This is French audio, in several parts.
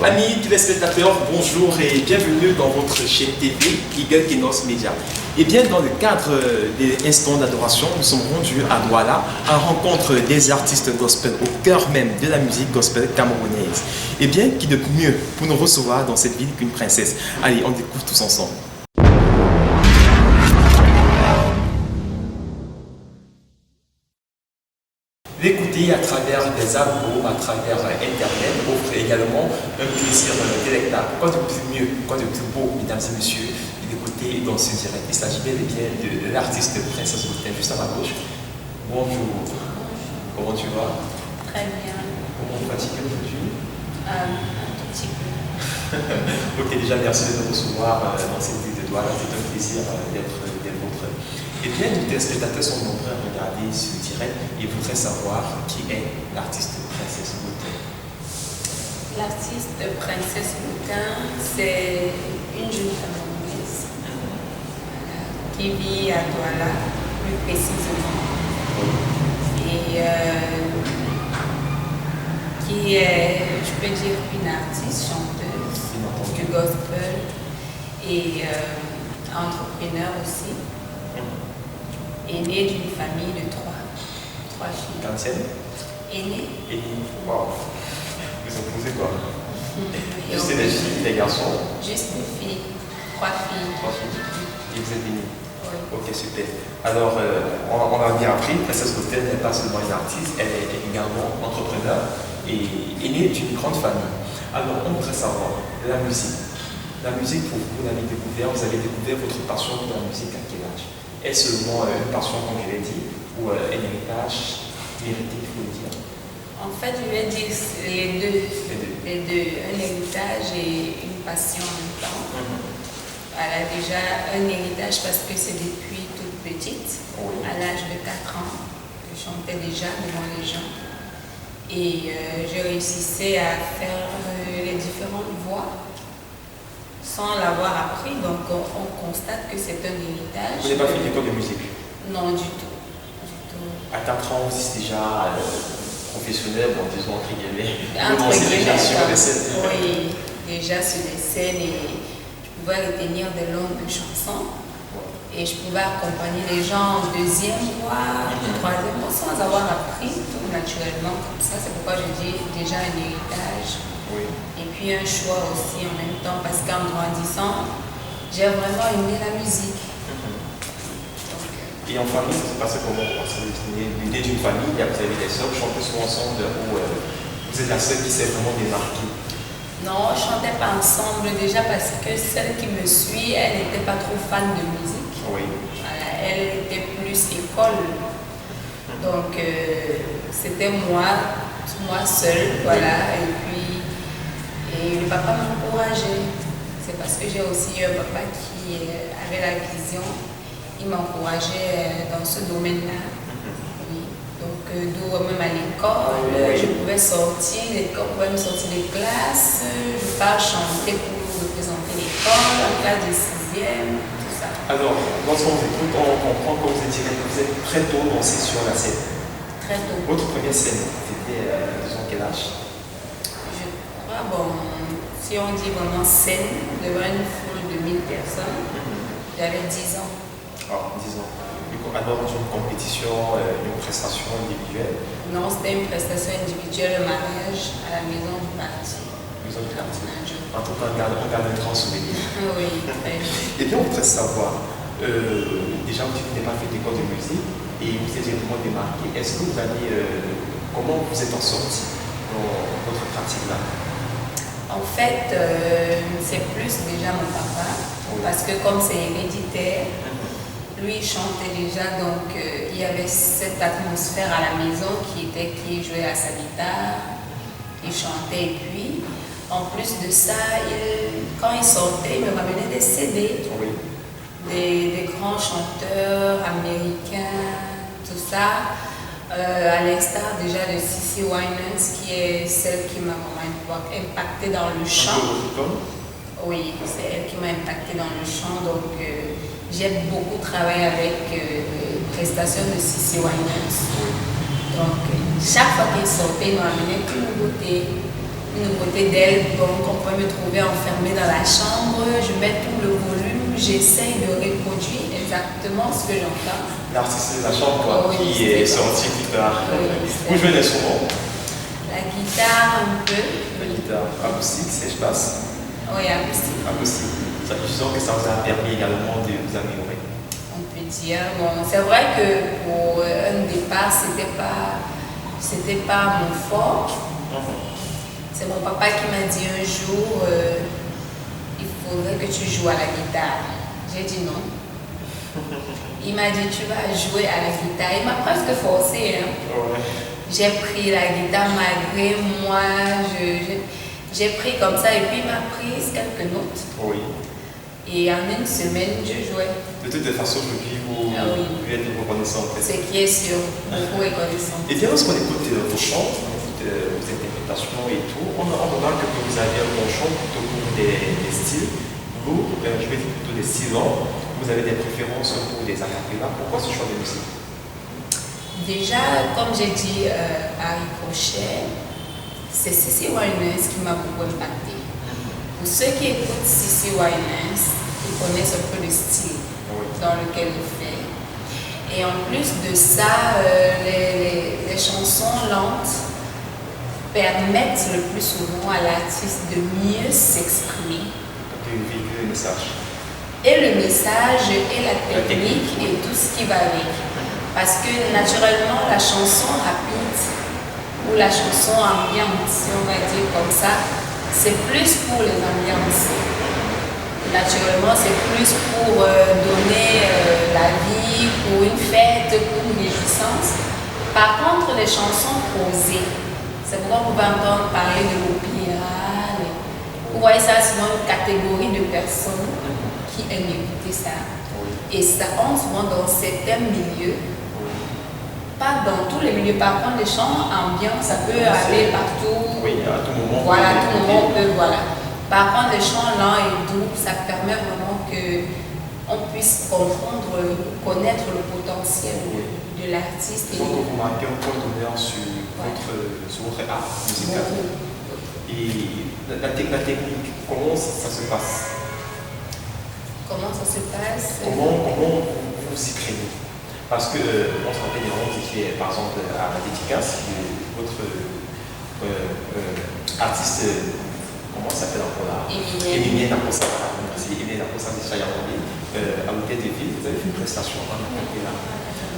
Amis téléspectateurs, bonjour et bienvenue dans votre chaîne TV Eagle Kenos Media. Et bien dans le cadre des instants d'adoration, nous sommes rendus à Douala à rencontre des artistes gospel au cœur même de la musique gospel camerounaise. Et bien qui de mieux pour nous recevoir dans cette ville qu'une princesse. Allez, on découvre tous ensemble. L'écouter à travers des albums, à travers Internet, offre également un plaisir délectable. Quoi de plus mieux, quoi de plus beau, mesdames et messieurs, d'écouter dans ce direct. Il s'agit bel et bien de l'artiste Princesse Boutin, juste à ma gauche. Bonjour. Comment tu vas? Très bien. Comment vas-tu aujourd'hui? Un tout petit peu. Ok, déjà merci de nous recevoir dans cette ville de Douala. C'est un plaisir d'être votre. Et bien, nos téléspectateurs sont nombreux à regarder ce direct et voudraient savoir qui est l'artiste Princesse Boutin. L'artiste Princesse Boutin, c'est une jeune camerounaise qui vit à Douala, plus précisément, et qui est, je peux dire, une artiste, chanteuse du gospel et entrepreneur aussi. Aînée d'une famille de trois filles. Quantième? Aînée. Waouh. Vous en posez quoi? Juste des filles, des garçons? Juste des filles. Trois filles. Et vous êtes bénis? Oui. Ok, super. Alors, on a bien appris, Princesse Boutin n'est pas seulement une artiste, elle est également entrepreneur et aînée d'une grande famille. Alors, on voudrait savoir, la musique. La musique, pour vous, vous avez découvert votre passion pour la musique à quel âge? Est-ce seulement une passion, comme je l'ai dit, ou un héritage mérité, il faut le dire? En fait, je vais dire les deux. Les deux. Un héritage et une passion en même temps. Elle a déjà un héritage parce que c'est depuis toute petite, à l'âge de 4 ans, que je chantais déjà devant les gens. Et je réussissais à faire les différentes voix sans l'avoir appris, donc on constate que c'est un héritage. Vous n'avez pas fait l'école de musique? Non, du tout. À 4 ans, vous êtes déjà professionnel, bon, disons entre guillemets. Déjà sur les scènes. Oui, déjà sur les scènes et je pouvais retenir des longues chansons. Et je pouvais accompagner les gens en deuxième voix, troisième voix, sans avoir appris tout naturellement comme ça. C'est pourquoi je dis déjà un héritage. Oui. Et puis un choix aussi en même temps, parce qu'en grandissant, j'ai vraiment aimé la musique. Et en famille, ça s'est passé comment? Parce que vous venez d'une famille, vous avez des soeurs, vous chantez souvent ensemble, ou vous êtes la seule qui s'est vraiment démarquée? Non, on ne chantait pas ensemble déjà parce que celle qui me suit, elle n'était pas trop fan de musique. Oui. Voilà, elle était plus école. Donc c'était moi seule, voilà. Et le papa m'encourageait. C'est parce que j'ai aussi eu un papa qui avait la vision. Il m'encourageait dans ce domaine-là. Oui. Donc, d'où même à l'école, je pouvais sortir, l'école pouvait me sortir des classes. Je pars chanter pour représenter l'école, en classe de 6e, tout ça. Alors, lorsqu'on vous écoute, on comprend que vous êtes très tôt lancé sur la scène. Très tôt. Votre première scène, c'était, disons, quel âge? Bon, si on dit vraiment scène, devant une foule de 1000 personnes, j'avais 10 ans. Ah, 10 ans. Alors, dans une compétition, une prestation individuelle? Non, c'était une prestation individuelle, un mariage à la maison du parti. Maison du quartier. En tout cas, on garde un grand souvenir. Oui, très bien. Et bien, on voudrait savoir, déjà, vous n'avez pas fait d'école de musique et vous êtes vraiment démarqué. Est-ce que vous avez, comment vous êtes en sorti dans votre pratique-là? En fait, c'est plus déjà mon papa, parce que comme c'est héréditaire, lui il chantait déjà, donc il y avait cette atmosphère à la maison qui jouait à sa guitare, il chantait et puis, en plus de ça, quand il sortait, il me ramenait des CD, des grands chanteurs américains, tout ça. À l'instar déjà de Cissy Winans, qui est celle qui m'a vraiment impacté dans le chant. Oui, c'est elle qui m'a impacté dans le chant. Donc, j'ai beaucoup travaillé avec prestations de Cissy Winans. Donc, chaque fois qu'il sortait, il m'a amené une nouveauté. une nouveauté d'elle, donc on peut me trouver enfermée dans la chambre, je mets tout le volume, j'essaye de reproduire exactement ce que j'entends. L'artiste de la chambre, quoi, Oui, qui est sorti guitare. Vous jouez l'instrument? La guitare un peu. La guitare acoustique, c'est je passe. Oui, acoustique. Acoustique. Je sens que ça vous a permis également de vous améliorer. On peut dire. Bon, c'est vrai que pour un départ, c'était pas mon fort. C'est mon papa qui m'a dit un jour, il faudrait que tu joues à la guitare. J'ai dit non. Il m'a dit, tu vas jouer à la guitare. Il m'a presque forcé. Hein. Ouais. J'ai pris la guitare malgré moi. J'ai pris comme ça et puis il m'a pris quelques notes. Oui. Et en une semaine, je jouais. De toute façon, aujourd'hui, vous êtes reconnaissant. En fait. Ce qui est sûr, beaucoup reconnaissant. Et bien, lorsqu'on écoute vos chants, vos interprétations et tout, on remarque que vous avez un bon chant plutôt que des styles. Vous, je vais dire plutôt des styles longs. Vous avez des préférences pour des acapellas. Pourquoi ce choix de musique? Déjà, comme j'ai dit à Ricochet, c'est Cissy Winans qui m'a beaucoup impacté. Pour ceux qui écoutent Cissy Winans, ils connaissent un peu le style dans lequel il fait. Et en plus de ça, les chansons lentes permettent le plus souvent à l'artiste de mieux s'exprimer. De véhiculer le message. Et le message et la technique et tout ce qui va avec. Parce que naturellement, la chanson rapide ou la chanson ambiante, si on va dire comme ça, c'est plus pour les ambiances. Naturellement, c'est plus pour donner la vie, pour une fête, pour une réjouissance. Par contre, les chansons posées, c'est pourquoi vous pouvez entendre parler de l'opéra. Vous voyez ça, c'est une catégorie de personnes qui aiment écouter ça. Et ça entre souvent dans certains milieux. Pas dans tous les milieux. Par contre, les chants ambiants, ça peut aller partout. Oui, à tout moment. Voilà, à tout moment, on peut, voilà. Par contre, les chants lents et doux, ça permet vraiment qu'on puisse comprendre, connaître le potentiel de l'artiste. Donc, vous marquez un point d'honneur sur votre art musical. Et la technique, comment ça se passe? Comment ça se passe? Comment vous y prenez? Parce que on se rappelle des gens qui est par exemple à la dédicace de votre artiste, comment ça s'appelle encore là? Émile Naposa. Merci, Émile Naposa de Chayamandi, à l'hôtel de ville. Vous avez fait une prestation en là.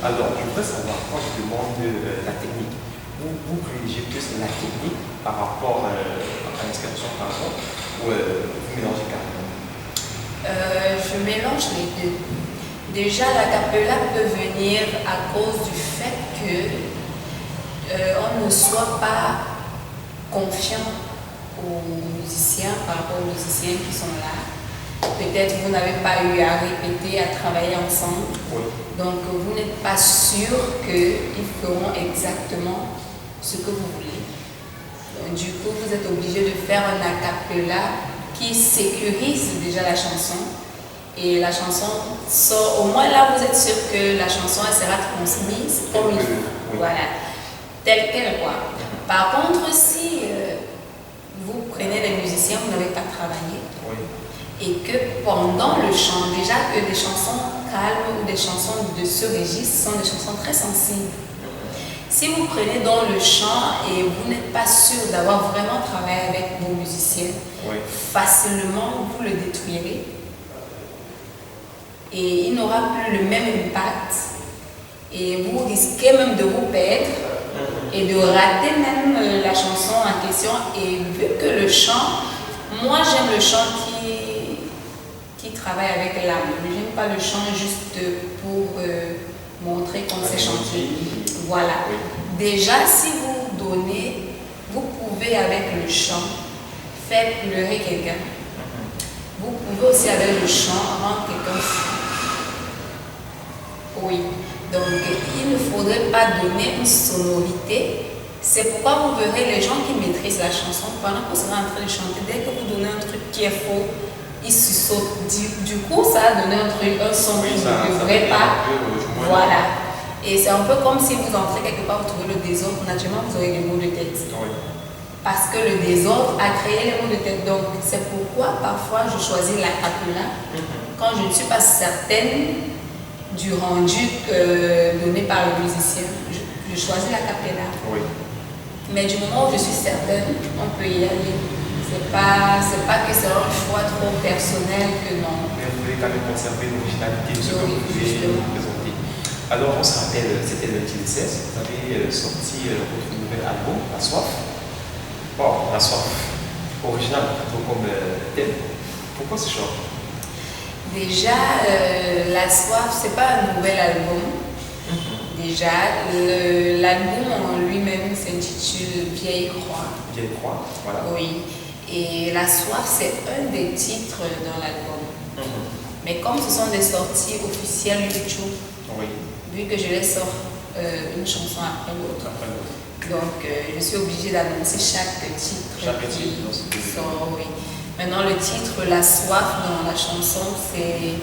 Alors, je voudrais savoir, quand je demande la technique, vous privilégiez plus la technique par rapport à l'inscription par exemple, ou vous mélangez carrément? Je mélange les deux. Déjà, la cappella peut venir à cause du fait qu'on ne soit pas confiant aux musiciens par rapport aux musiciens qui sont là. Peut-être vous n'avez pas eu à répéter, à travailler ensemble. Oui. Donc, vous n'êtes pas sûr qu'ils feront exactement ce que vous voulez. Donc, du coup, vous êtes obligé de faire un a cappella qui sécurise déjà la chanson. Et la chanson sort, au moins là vous êtes sûr que la chanson elle sera transmise comme il faut. Voilà, telle qu'elle quoi. Par contre, si vous prenez les musiciens, vous n'avez pas travaillé, et que pendant le chant, déjà que des chansons calmes ou des chansons de ce registre sont des chansons très sensibles. Si vous prenez dans le chant et vous n'êtes pas sûr d'avoir vraiment travaillé avec vos musiciens, facilement vous le détruirez. Et il n'aura plus le même impact. Et vous risquez même de vous perdre et de rater même la chanson en question. Et vu que le chant, moi j'aime le chant qui travaille avec l'âme. Je n'aime pas le chant juste pour montrer qu'on sait chanter. Voilà. Déjà, si vous donnez, vous pouvez avec le chant faire pleurer quelqu'un. Vous pouvez aussi avec le chant rendre quelqu'un fou. Oui, donc il ne faudrait pas donner une sonorité. C'est pourquoi vous verrez les gens qui maîtrisent la chanson, pendant qu'on sera en train de chanter, dès que vous donnez un truc qui est faux, ils sursautent. Du coup, ça a donné un son qui ne devrait pas. Voilà. Et c'est un peu comme si vous entrez quelque part, vous trouvez le désordre, naturellement vous aurez des maux de tête. parce que le désordre a créé les maux de tête. Donc, c'est pourquoi parfois je choisis la cappella quand je ne suis pas certaine du rendu donné par le musicien. Je choisis la cappella. Oui. Mais du moment où je suis certaine, on peut y aller. C'est pas que c'est un choix trop personnel que non. Mais vous voulez quand même conserver l'originalité de ce que vous voulez présenter. Alors, on se rappelle, c'était le 16, vous avez sorti votre nouvel album, La Soif. Bon, La Soif, original, plutôt comme thème. Pourquoi ce choix? Déjà, La Soif, c'est pas un nouvel album. Déjà, l'album en lui-même s'intitule Vieille Croix. Vieille Croix, voilà. Oui. Et La Soif, c'est un des titres dans l'album. Mais comme ce sont des sorties officielles YouTube, oui. Vu que je les sors une chanson après l'autre, donc je suis obligée d'annoncer chaque titre qui sort. Oui. Maintenant, le titre La Soif dans la chanson, c'est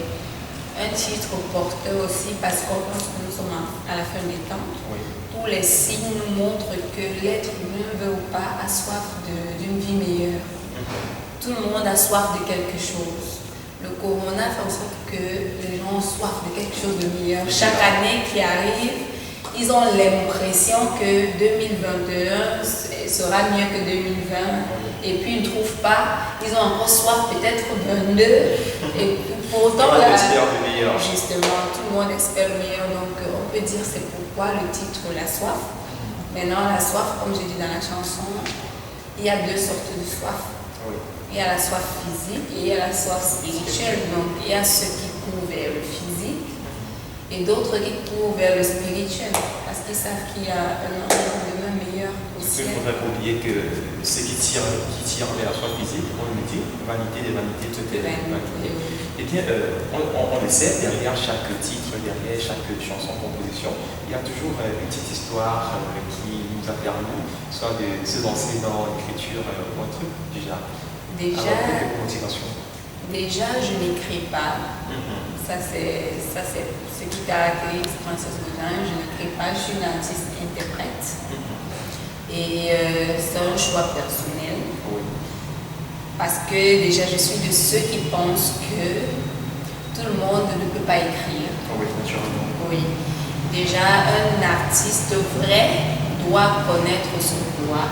un titre porteur aussi parce qu'on pense que nous sommes à la fin des temps. Oui. Tous les signes nous montrent que l'être humain, veut ou pas, a soif d'une vie meilleure. Tout le monde a soif de quelque chose. Le corona fait en sorte que les gens ont soif de quelque chose de meilleur. Chaque année qui arrive, ils ont l'impression que 2021 sera mieux que 2020. Et puis ils ne trouvent pas, ils ont encore soif peut-être 22. Et pourtant, là, justement, tout le monde espère le meilleur. Donc on peut dire c'est pourquoi le titre La Soif. Maintenant, la soif, comme j'ai dit dans la chanson, il y a deux sortes de soif. Oui. Il y a la soif physique et il y a la soif spirituelle. Donc il y a ceux qui courent vers le physique et d'autres qui courent vers le spirituel parce qu'ils savent qu'il y a un lendemain meilleur au ciel. Il ne faudrait pas oublier que ceux qui tirent vers la soif physique, on le dit, vanité des vanités, tout est vanité. Eh bien, on le sait, derrière chaque titre, derrière chaque chanson, composition, il y a toujours une petite histoire qui nous a permis soit de se lancer dans l'écriture ou un truc du genre. Déjà, je n'écris pas. Ça, c'est ce qui caractérise Princesse Gaudin. Je n'écris pas, je suis une artiste-interprète. Et c'est un choix personnel. Oui. Parce que déjà, je suis de ceux qui pensent que tout le monde ne peut pas écrire. Oui, naturellement. Oui. Déjà, un artiste vrai doit connaître son pouvoir.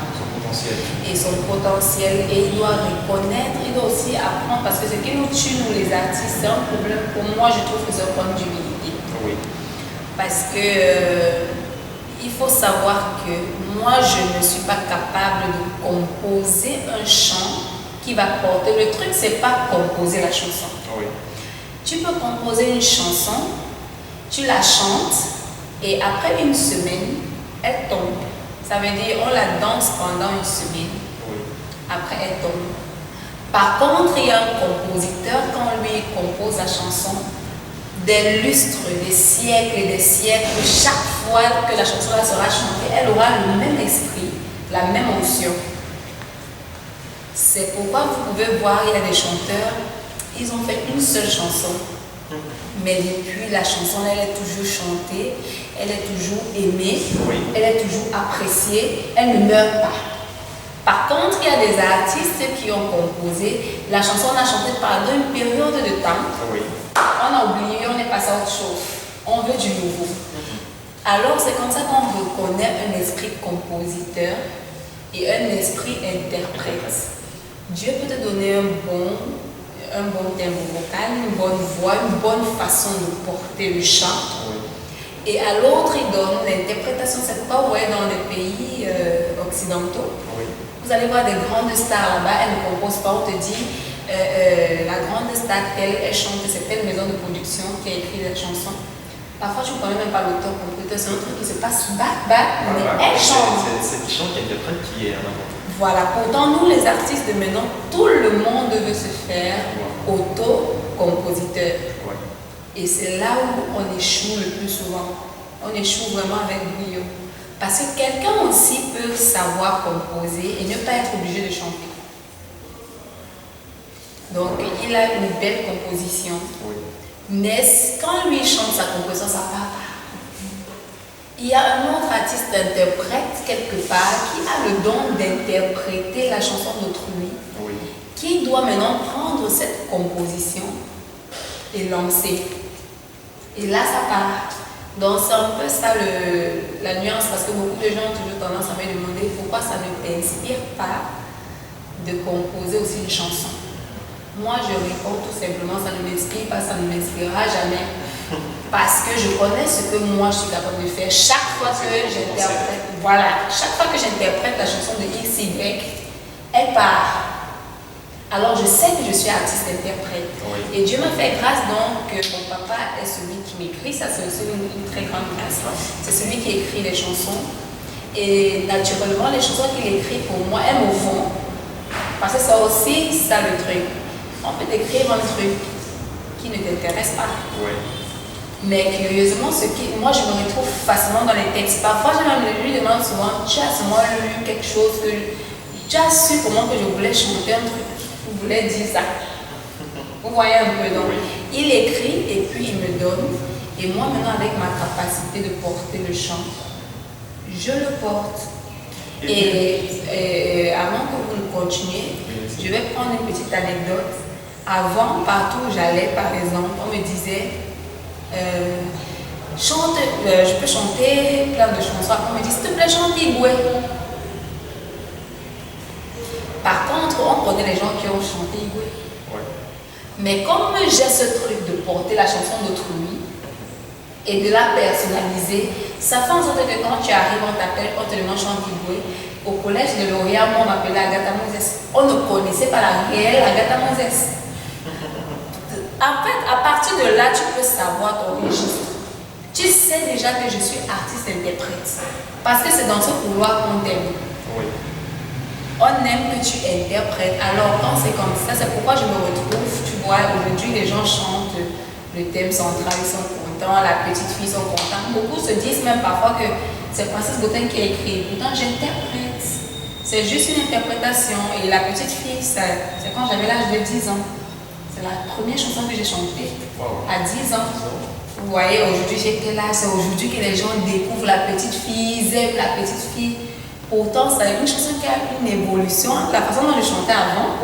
Et son potentiel, et il doit reconnaître, il doit aussi apprendre, parce que ce qui nous tue, nous les artistes, c'est un problème. Pour moi, je trouve que c'est un problème d'humilité. Oui. Parce que il faut savoir que moi, je ne suis pas capable de composer un chant qui va porter. Le truc, c'est pas composer la chanson. Oui. Tu peux composer une chanson, tu la chantes, et après une semaine, elle tombe. Ça veut dire on la danse pendant une semaine. Oui. Après elle tombe. Par contre, il y a un compositeur, quand lui compose la chanson, des lustres, des siècles et des siècles, chaque fois que la chanson sera chantée, elle aura le même esprit, la même onction. C'est pourquoi vous pouvez voir, il y a des chanteurs, ils ont fait une seule chanson. Mais depuis, la chanson, elle est toujours chantée, elle est toujours aimée, oui. Elle est toujours appréciée, elle ne meurt pas. Par contre, il y a des artistes qui ont composé, la chanson, on a chanté pendant une période de temps, oui. On a oublié, on est passé à autre chose, on veut du nouveau. Alors, c'est comme ça qu'on reconnaît un esprit compositeur et un esprit interprète. Dieu peut te donner un bon timbre vocal, une bonne voix, une bonne façon de porter le chant. Oui. Et à l'autre, il donne l'interprétation. C'est pourquoi vous voyez dans les pays occidentaux, oui. Vous allez voir des grandes stars là-bas, elles ne composent pas, on te dit, la grande star, elle chante, c'est telle maison de production qui a écrit la chanson. Parfois, tu ne connais même pas l'auteur, compositeur, c'est un truc qui se passe back, mais elle chante. C'est le chant qui interprète qui est en avant. Voilà, pourtant nous les artistes de maintenant, tout le monde veut se faire auto-compositeur. Ouais. Et c'est là où on échoue le plus souvent. On échoue vraiment avec brio. Parce que quelqu'un aussi peut savoir composer et ne pas être obligé de chanter. Donc il a une belle composition. Oui. Mais quand lui chante sa composition, ça part. Il y a un autre artiste-interprète quelque part qui a le don d'interpréter la chanson d'autrui, Oui. qui doit maintenant prendre cette composition et lancer. Et là, ça part. Donc, c'est un peu ça la nuance, parce que beaucoup de gens ont toujours tendance à me demander pourquoi ça ne t'inspire pas de composer aussi une chanson. Moi, je réponds tout simplement, ça ne m'inspire pas, ça ne m'inspirera jamais. Parce que je connais ce que moi je suis capable de faire. Chaque fois que j'interprète, chaque fois que j'interprète la chanson de XY, elle part. Alors je sais que je suis artiste-interprète. Oui. Et Dieu m'a fait grâce donc que mon papa est celui qui m'écrit. Ça, c'est aussi une très grande grâce. C'est celui qui écrit les chansons. Et naturellement, les chansons qu'il écrit pour moi, elles me vont. Parce que c'est aussi ça le truc. On peut écrire un truc qui ne t'intéresse pas. Oui. Mais curieusement, moi je me retrouve facilement dans les textes. Parfois, je lui demande souvent, tu as sûrement lu quelque chose que tu as su comment que je voulais chanter un truc, je voulais dire ça. Vous voyez un peu, donc il écrit et puis il me donne. Et moi maintenant, avec ma capacité de porter le chant, je le porte. Et avant que vous ne continuiez, je vais prendre une petite anecdote. Avant, partout où j'allais, par exemple, on me disait chante, je peux chanter plein de chansons. On me dit s'il te plaît, chante Igwe. Par contre, on connaît les gens qui ont chanté Igwe. Ouais. Mais comme j'ai ce truc de porter la chanson d'autrui et de la personnaliser, ça fait en sorte que quand tu arrives, on t'appelle, on te demande chante Igwe. Au collège de Lauria, on m'appelait Agatha Moses. On ne connaissait pas la réelle Agatha Moses. En fait, à partir de là, tu peux savoir ton registre. Tu sais déjà que je suis artiste-interprète. Parce que c'est dans ce couloir qu'on t'aime. Oui. On aime que tu interprètes. Alors, quand c'est comme ça, c'est pourquoi je me retrouve. Tu vois, aujourd'hui, les gens chantent le thème central, ils sont contents, la petite fille sont contents. Beaucoup se disent même parfois que c'est Francis Gautin qui a écrit. Pourtant, j'interprète. C'est juste une interprétation. Et la petite fille, c'est quand j'avais l'âge de 10 ans. C'est la première chanson que j'ai chantée à 10 ans. Vous voyez, aujourd'hui j'étais là, c'est aujourd'hui que les gens découvrent la petite fille, ils aiment la petite fille. Pourtant, c'est une chanson qui a une évolution. La façon dont je chantais avant,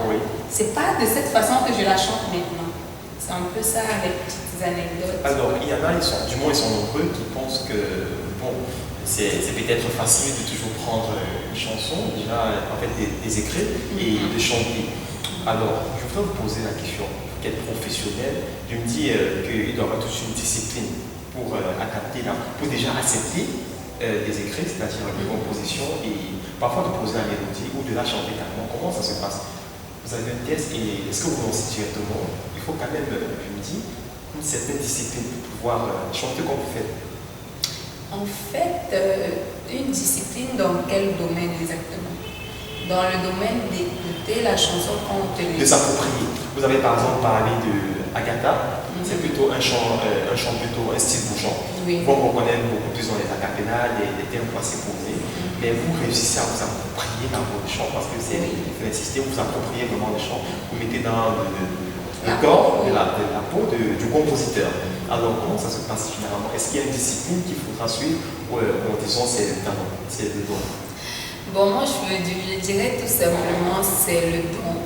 c'est pas de cette façon que je la chante maintenant. C'est un peu ça avec petites anecdotes. Alors, il y en a, du moins ils sont nombreux, qui pensent que bon, c'est peut-être facile de toujours prendre une chanson, déjà en fait des écrits et de chanter. Alors, je voudrais vous poser la question, quel professionnel, je me dis qu'il doit avoir toute une discipline pour adapter, pour déjà accepter des écrits, c'est-à-dire des compositions, et parfois de poser la mélodie ou de la chanter carrément. Comment ça se passe? Vous avez un test et est-ce que vous lancez directement? Il faut quand même, je me dis, une certaine discipline pour pouvoir chanter comme vous faites. En fait, une discipline dans quel domaine exactement? Dans le domaine d'écouter la chanson qu'on te lit. De s'approprier. Vous avez par exemple parlé de Agatha, c'est plutôt un chant plutôt un style bougeant. Oui. Vous reconnaissez beaucoup plus dans les acapellas, les termes assez posés, mais vous réussissez à vous approprier dans votre chant parce que c'est, il faut insister, vous appropriez vraiment le chant, vous mettez dans le corps de la peau du compositeur. Alors comment ça se passe généralement? Est-ce qu'il y a une discipline qu'il faudra suivre ou disons c'est le don? Bon, moi je dirais tout simplement c'est le don.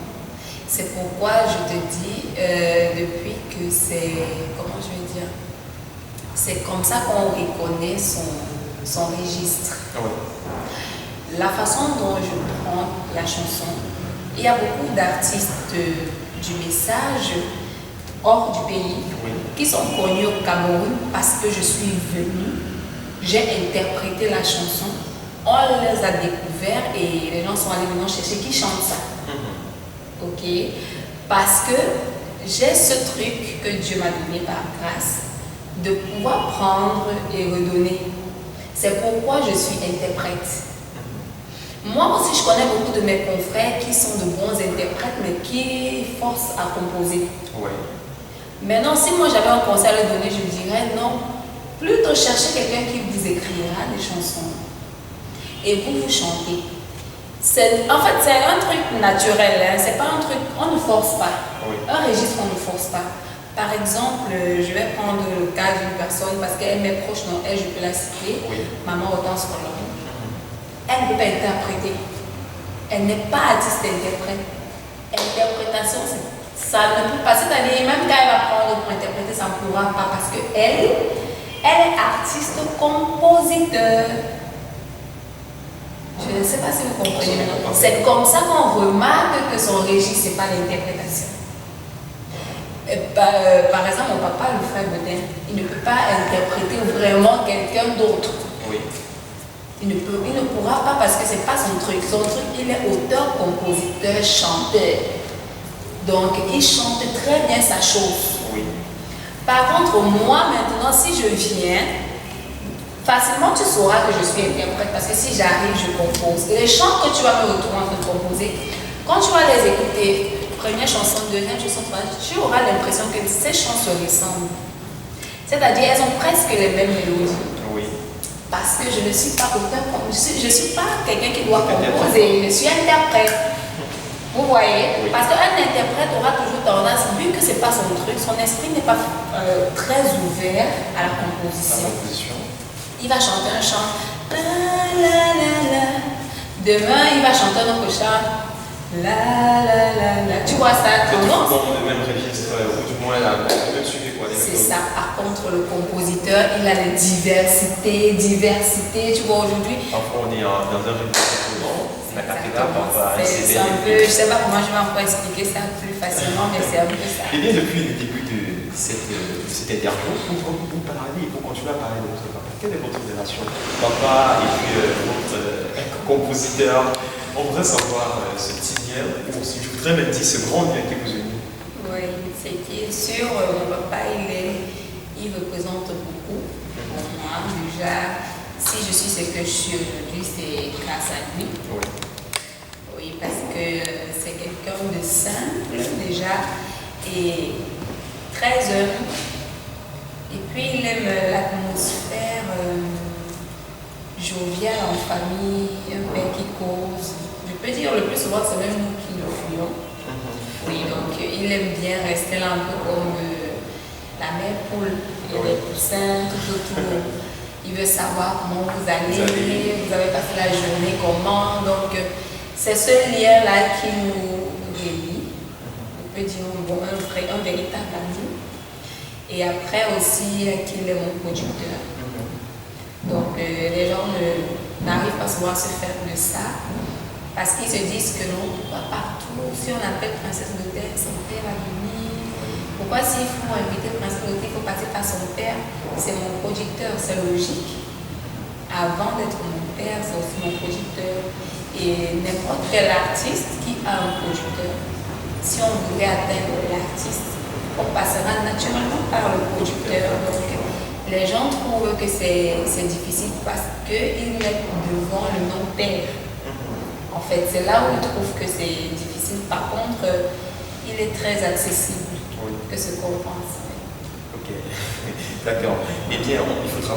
C'est pourquoi je te dis depuis que c'est, comment je vais dire, c'est comme ça qu'on reconnaît son registre. La façon dont je prends la chanson, il y a beaucoup d'artistes du message hors du pays qui sont connus au Cameroun parce que je suis venue, j'ai interprété la chanson. On les a découverts et les gens sont allés maintenant chercher qui chante ça. Ok? Parce que j'ai ce truc que Dieu m'a donné par grâce de pouvoir prendre et redonner. C'est pourquoi je suis interprète. Moi aussi, je connais beaucoup de mes confrères qui sont de bons interprètes mais qui forcent à composer. Maintenant, si moi j'avais un conseil à leur donner, je me dirais non, plutôt chercher quelqu'un qui vous écrira des chansons. Et vous chantez. En fait, c'est un truc naturel, hein? C'est pas un truc, on ne force pas. Un registre, on ne force pas. Par exemple, je vais prendre le cas d'une personne parce qu'elle m'est proche, donc elle, je peux la citer. Oui. Maman Hortense Colombe. Elle ne peut pas interpréter. Elle n'est pas artiste-interprète. Interprétation, ça ne peut pas. C'est-à-dire, même quand elle va prendre pour interpréter, ça ne pourra pas parce qu'elle est artiste-compositeur. Je ne sais pas si vous comprenez. C'est comme ça qu'on remarque que son registre, ce n'est pas l'interprétation. Par exemple, mon papa, le frère Bodin, il ne peut pas interpréter vraiment quelqu'un d'autre. Oui. Il ne pourra pas parce que ce n'est pas son truc. Son truc, il est auteur, compositeur, chanteur. Donc, il chante très bien sa chose. Oui. Par contre, moi, maintenant, si je viens, facilement tu sauras que je suis interprète parce que si j'arrive, je compose. Et les chants que tu vas me retrouver en train de composer, quand tu vas les écouter, première chanson, deuxième chanson, troisième, tu auras l'impression que ces chants se ressemblent. C'est-à-dire, elles ont presque les mêmes mélodies. Oui. Parce que je ne suis pas auteur, je ne suis pas quelqu'un qui doit composer, je suis interprète. Vous voyez? Oui. Parce qu'un interprète aura toujours tendance, vu que ce n'est pas son truc, son esprit n'est pas très ouvert à la composition. Il va chanter un chant. La, la, la, la. Demain, il va chanter un autre chant. La, la, la, la. Tu vois ça? C'est toujours dans le même registre, ou du moins le même sujet. C'est ça. Par contre, le compositeur, il a la diversité. Tu vois, aujourd'hui. Parfois, on est dans un registre long. La cathédrale, parfois, c'est un peu. Je ne sais pas comment je vais encore expliquer ça plus facilement, mais c'est un peu ça. Eh bien, depuis le début de cette interview, vous parlez, vous continuez à parler de votre papa. Quelle est votre relation? Papa et puis votre compositeur. On voudrait savoir ce petit lien, ou si je voudrais même dire ce grand lien qui vous unit. Oui, c'est qui est sûr, mon papa, il représente beaucoup pour moi. Déjà, si je suis ce que je suis aujourd'hui, c'est grâce à lui. Oui. Oui, parce que c'est quelqu'un de simple déjà et très heureux. Et puis, il aime l'atmosphère joviale en famille, un père qui cause. Je peux dire le plus souvent, c'est même nous qui le fuyons. Oui, donc il aime bien rester là un peu comme la mère poule. Il y a des poussins tout autour. Il veut savoir comment vous allez, vous avez passé la journée, comment. Donc, c'est ce lien-là qui nous relie. On peut dire un véritable ami. Et après aussi, qu'il est mon producteur. Donc, les gens n'arrivent pas souvent à se faire de ça. Parce qu'ils se disent que non, pourquoi partout, si on appelle Princesse Beauté, son père va venir. Pourquoi s'il faut inviter Princesse Beauté, il faut passer par son père? C'est mon producteur, c'est logique. Avant d'être mon père, c'est aussi mon producteur. Et n'importe quel artiste qui a un producteur, si on voulait atteindre l'artiste, on passera naturellement par le producteur. Donc, les gens trouvent que c'est difficile parce qu'ils mettent devant le nom père. En fait, c'est là où ils trouvent que c'est difficile. Par contre, il est très accessible que ce qu'on pense. Ok, d'accord. Eh bien, il faudra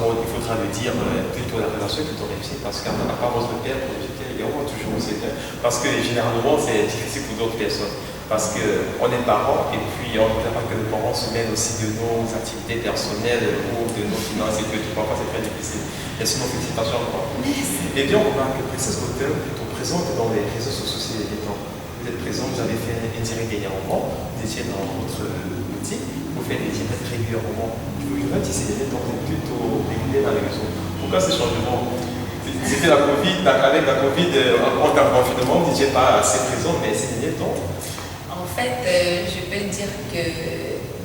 le dire plutôt la relation que tu aurais réussi parce qu'à part votre père, il y aura toujours aussi. Parce que généralement, c'est difficile pour d'autres personnes. Parce qu'on est parents et puis on ne voudrait pas que les parents se mêlent aussi de nos activités personnelles ou de nos finances et que parfois c'est très difficile. Et sinon, félicitations encore. Eh bien, on remarque que Princesse Beauté est présente dans les réseaux sociaux ces derniers temps. Vous êtes présente, vous avez fait un direct dernièrement, vous étiez dans votre boutique, vous faites des directs régulièrement. Je voudrais dire ces derniers temps, vous êtes plutôt régulier dans les réseaux. Pourquoi ces changements? C'était la Covid, avec la Covid, en temps de confinement, vous n'étiez pas assez présent, mais ces derniers temps. En fait, je peux dire que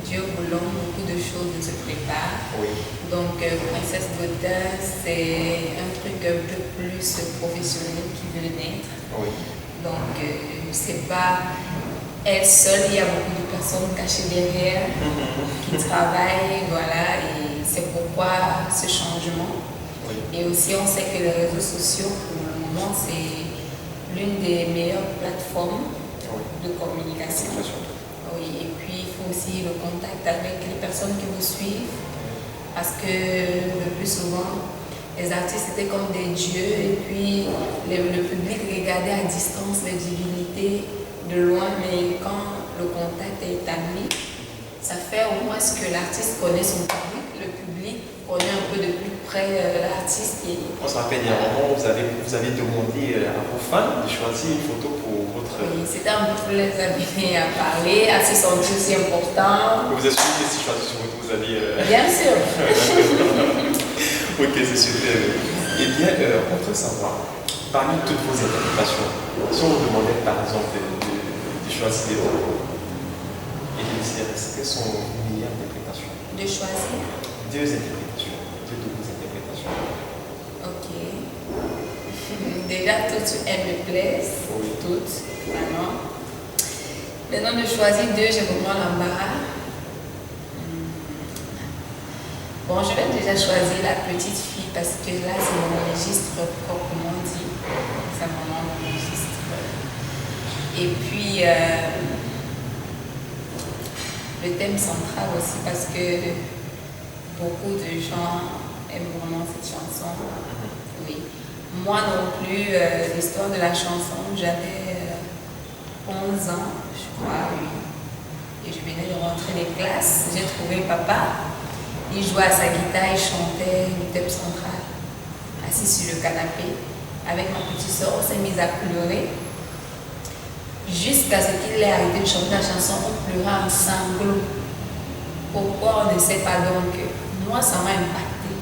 Dieu voulant, beaucoup de choses se préparent. Oui. Donc, Princesse Beauté, c'est un truc un peu plus professionnel qui veut naître. Oui. Donc, c'est pas elle seule, il y a beaucoup de personnes cachées derrière qui travaillent, voilà, et c'est pourquoi ce changement. Oui. Et aussi, on sait que les réseaux sociaux, pour le moment, c'est l'une des meilleures plateformes de communication. Oui, et puis il faut aussi le contact avec les personnes qui vous suivent parce que le plus souvent les artistes étaient comme des dieux et puis le public regardait à distance les divinités de loin, mais quand le contact est établi, ça fait au moins ce que l'artiste connaît son public, le public connaît un peu de plus près l'artiste. On se rappelle, il y a un moment, vous avez demandé à vos fans de choisir une photo pour votre... Oui, c'était un peu pour les amener à parler, à se sentir aussi important. Vous êtes sûr que si je choisis sur vous allez... Bien sûr. Ok, c'est super. Eh bien, on peut savoir, parmi toutes vos interprétations, si on vous demandait par exemple de choisir des mots et de dire quelles sont vos meilleures interprétations? De choisir? Deux interprétations, deux de vos interprétations. Ok. Déjà, toutes elles me plaisent. Oui. Toutes, vraiment. Maintenant, de choisir deux, j'ai vraiment l'embarras. Bon, je vais déjà choisir la petite fille parce que là, c'est mon registre proprement dit. C'est vraiment mon registre. Et puis, le thème central aussi parce que beaucoup de gens aiment vraiment cette chanson. Oui. Moi non plus, l'histoire de la chanson, j'avais 11 ans, je crois, oui. Et je venais de rentrer des classes. J'ai trouvé papa. Il jouait à sa guitare, il chantait le thème central, assis sur le canapé. Avec ma petite soeur, on s'est mis à pleurer. Jusqu'à ce qu'il ait arrêté de chanter la chanson, on pleurait en sanglots. Pourquoi on ne sait pas donc. Moi, ça m'a impacté.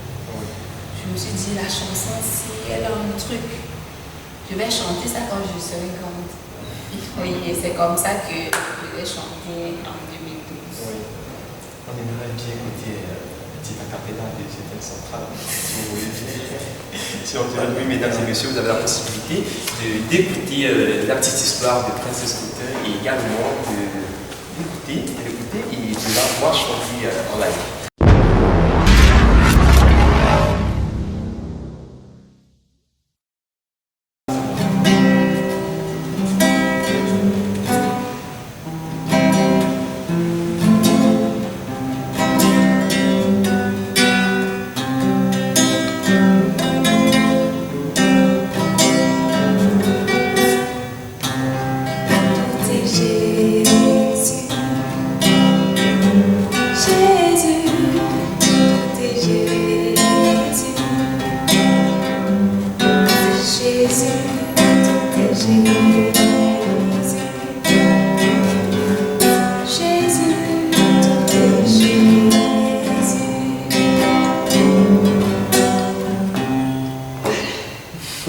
Je me suis dit, la chanson, si elle a un truc, je vais chanter ça quand je serai grande. Oui, et c'est comme ça que je l'ai chanté en 2012. Oui. On aimerait bien écouter petit acapella de ce thème central, si vous voulez bien. Oui, mesdames et messieurs, vous avez la possibilité d'écouter la petite histoire de Princess Scooter et également d'écouter et de la voir chanter en live.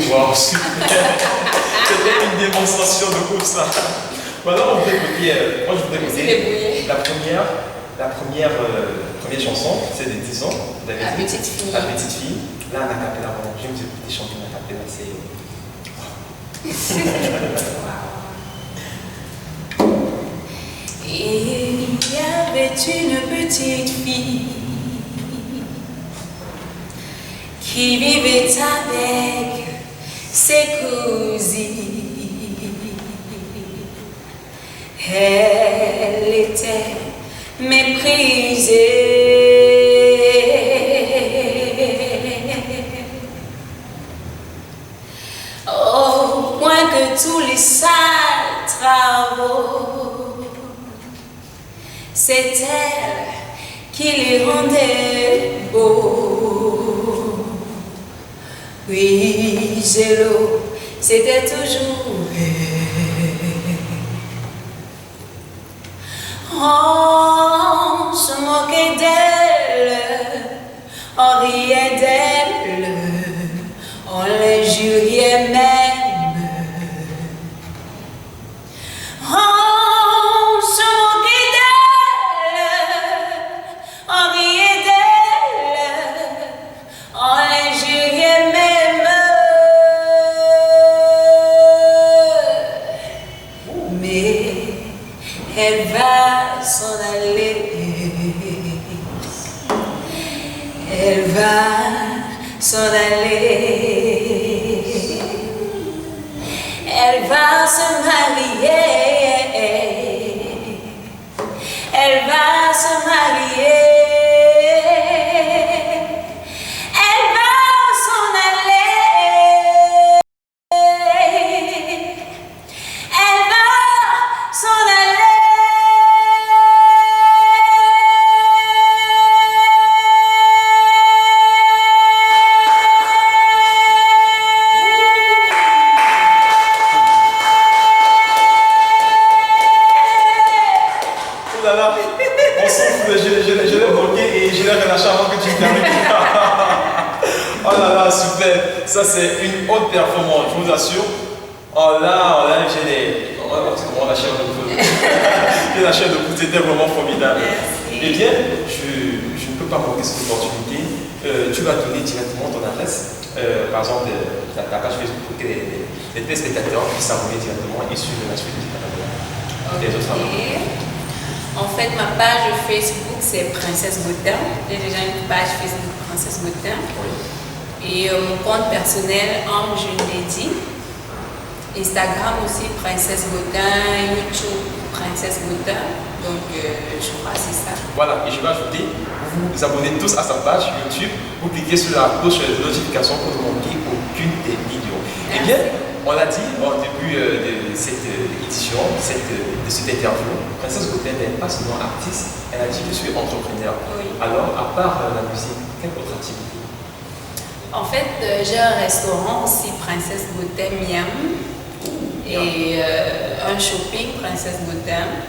Wow, super! C'était une démonstration de tout ça. Maintenant, on voudrait écouter, moi je voudrais écouter première chanson, c'est des 10 ans. La petite fille. La petite fille. Là, en acapella, j'aime vous écouter chanter en acapella, c'est... Il y avait une petite fille qui vivait avec ses cousines. Elle était méprisée au point que tous les sales travaux, c'est elle qui les rendait beaux. Oui, Zélo, c'était toujours elle. On se moquait d'elle, on riait d'elle, on l'injuriait même. On se moquait d'elle, on riait d'elle, on l'injuriait même. Mais elle va s'en aller, elle va s'en aller, elle va se marier, elle va se marier. ça c'est une haute performance, je vous assure. Oh là, j'ai les... On la chair de poule. J'ai la chair de poule, c'était vraiment formidable. Merci. Eh bien, je ne peux pas manquer cette opportunité. Tu vas donner directement ton adresse, par exemple, ta page Facebook pour que les téléspectateurs puissent s'abonner directement et suivre la suite de ta carrière. Ok. En fait, ma page Facebook, c'est Princesse Gautin. J'ai déjà une page Facebook Princesse Gautin. Oui. Et mon compte personnel, Ange Lady. Instagram aussi, Princesse Gautin. YouTube, Princesse Gautin. Donc, je crois que c'est ça. Voilà, et je vais ajouter, vous vous abonnez tous à sa page YouTube, vous cliquez sur la cloche de notification pour ne manquer aucune des vidéos. Eh bien, on l'a dit au début de cette édition, de cette interview, Princesse Gautin n'est pas seulement artiste, elle a dit je suis entrepreneur. Oui. Alors, à part la musique, quelle autre activité? En fait, j'ai un restaurant aussi, Princesse Gautin Miam. Et un shopping, Princesse Gautin.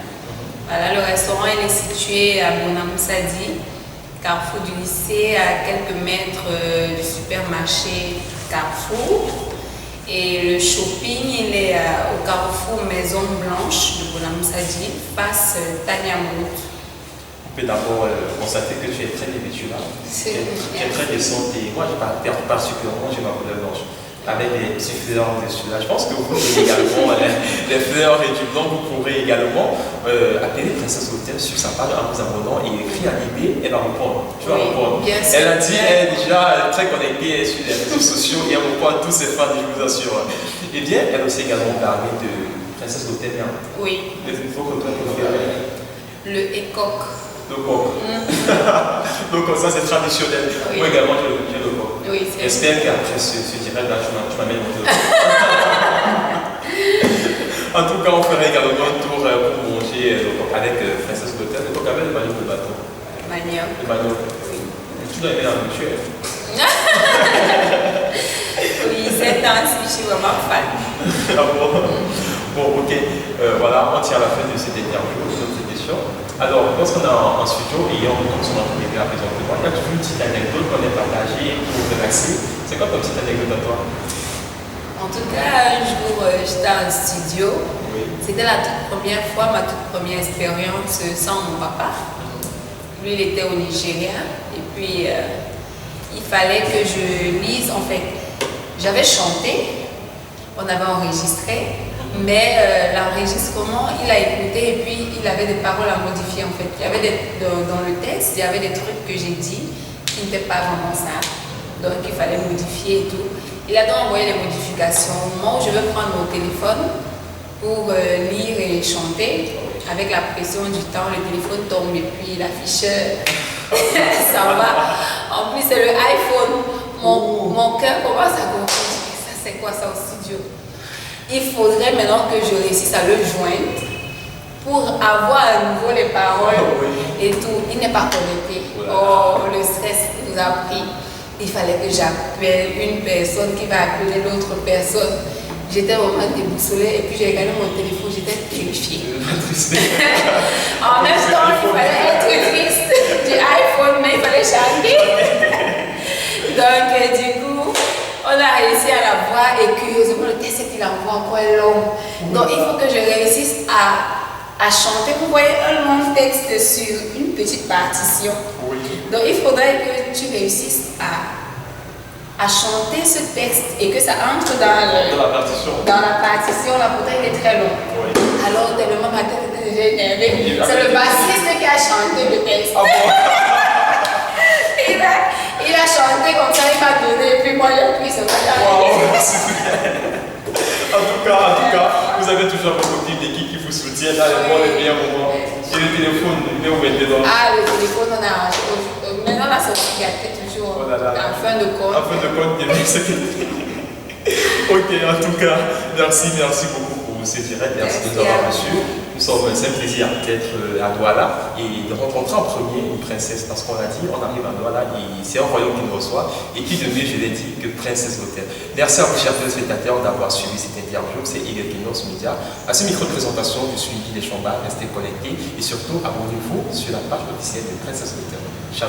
Voilà, le restaurant il est situé à Bonamoussadi, carrefour du lycée, à quelques mètres du supermarché Carrefour. Et le shopping, il est au carrefour Maison Blanche de Bonamoussadi, face Tania Mout. On peut d'abord constater que tu es très habituée, tu es très décente et moi, particulièrement, j'ai ma couleur blanche. Avec des petits fleurs dessus là. Je pense que vous pouvez également les fleurs et du blanc, vous pourrez également appeler Princesse Gautin sur sa page en vous abonnant et écrire à l'idée, elle va répondre. Tu vas répondre. Elle a dit, elle est déjà très connectée sur les réseaux sociaux et elle répond à tous ses fans, je vous assure. Eh bien, elle aussi également parlé de Princesse Gautin. Oui. Il faut que toi, le écoque. Le coq. Donc ça c'est traditionnel. Oui. Moi également j'ai le coq. Oui, j'espère qu'après ce direct là tu m'amènes mon tour. En tout cas on ferait également un tour pour manger le coq avec Princesse Gautin. Le coq avec le manioc de bateau. Manioc. Le manioc. Tu dois aimer la nourriture. Oui, c'est ainsi, je suis vraiment fan. Ah bon, ok. Voilà, on tient à la fin de cette interview, de notre édition. Alors, lorsqu'on est en studio et on tombe sur notre média présentement, il y a toujours une petite anecdote qu'on a partagée pour relaxer. C'est quoi ta petite anecdote à toi? En tout cas, un jour, j'étais en studio. Oui. C'était la toute première fois, ma toute première expérience sans mon papa. Lui, il était au Nigeria. Et puis, il fallait que je lise. En fait, j'avais chanté, on avait enregistré. Mais l'enregistrement, il a écouté et puis il avait des paroles à modifier en fait. Il y avait dans le texte, il y avait des trucs que j'ai dit qui n'étaient pas vraiment ça. Donc il fallait modifier et tout. Il a donc envoyé les modifications. Au moment où je vais prendre mon téléphone pour lire et chanter, avec la pression du temps, le téléphone tombe et puis l'afficheur s'en va. En plus, c'est le iPhone. Mon cœur commence à gonfler. Ça, c'est quoi ça au studio? Il faudrait maintenant que je réussisse à le joindre pour avoir à nouveau les paroles et tout. Il n'est pas connecté. Oh, le stress nous a pris. Il fallait que j'appelle une personne qui va appeler l'autre personne. J'étais vraiment déboussolée et puis j'ai regardé mon téléphone, j'étais terrifiée. En même temps, il fallait être triste du iPhone, mais il fallait chanter. Donc, du coup, on a réussi à la voir et curieusement, le texte qu'il envoie encore est long. Donc, il faut que je réussisse à chanter. Vous voyez un long texte sur une petite partition. Oui. Donc, il faudrait que tu réussisses à chanter ce texte et que ça entre dans la partition. Dans la partition, là, pourtant, il est très long. Oui. Alors, tellement ma tête était déjà énervée. C'est le bassiste qui a chanté le texte. Ah bon? Il a chanté comme ça, il m'a donné, et puis moi j'ai pris ce matin. Wow, en tout cas, vous avez toujours votre team d'équipe qui vous soutient dans les bons et meilleurs moments. Et le téléphone, il est ouvert dedans. Ah, le téléphone, on a arrangé. Maintenant, la sortie gâtée toujours. En fin de compte. En fin de compte, il y a mis ce qu'il Ok, en tout cas, merci beaucoup pour ce direct. Merci de nous avoir reçus. C'est un plaisir d'être à Douala et de rencontrer en premier une princesse parce qu'on l'a dit, on arrive à Douala et c'est un royaume qui nous reçoit et qui de mieux, je l'ai dit, que Princesse Gautin. Merci à vous, chers téléspectateurs, d'avoir suivi cette interview. C'est Irekinos Media. À ce micro de présentation, je suis Guy Deschambas. Restez connectés et surtout abonnez-vous sur la page officielle de Princesse Gautin. Ciao.